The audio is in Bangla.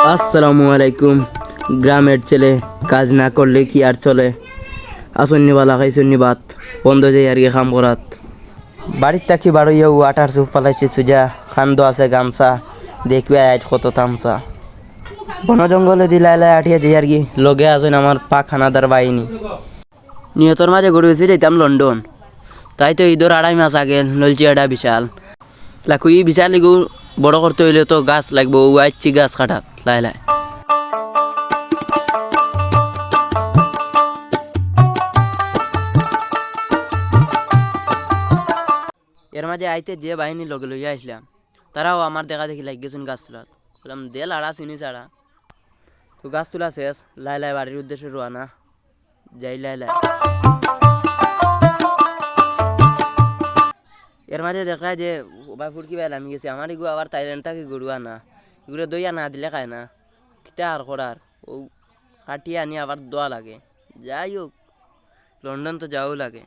আসসালামু আলাইকুম। গ্রামের ছেলে কাজ না করলে কি আর চলে? আসন্নি বালা খাইছন্নি ভাত বন্ধ যাই আর কি কাম করাত। বাড়ির থাকি বাড়ইয়াও আটার চুপ ফালাইছে সুজা খান্দ আছে গামছা দেখবে আজ কত তামসা। বন জঙ্গলে দিলাই আঠিয়া যাই আর কি লগে আছেন আমার পাখানাদার বাহিনী। নিহতর মাঝে ঘুরে গেছি যেতাম লন্ডন, তাই তো ঈদের 2.5 মাস আগে নলছি এটা বিশাল লাকুই বিশাল এগু বড় করতে হইলে তো গাছ লাগবো, আইছি গাছ কাটাত লাই লাই। এর মাঝে আইতে যে বাহিনী লগে লইয়া আসলাম তারাও আমার দেখা দেখি লাগ গেছেন গাছ তোলাত। বললাম দে লাড়া চিনি ছাড়া, তো গাছ তোলা শেষ লাই লাই বাড়ির উদ্দেশ্যে রোয়ানা যাই লাই লাই। এর মাঝে দেখা যে ভাই ফুরকি বাইল আমি গেছি আমার এগুলো আবার থাইল্যান্ড থাকি গরু আনা, এগুলো দইয়া না দিলে খায় না, কিতা আর করার ও কাটিয়ে আনি আবার দোয়া লাগে। যাই হোক লন্ডন তো যাওয়াও লাগে।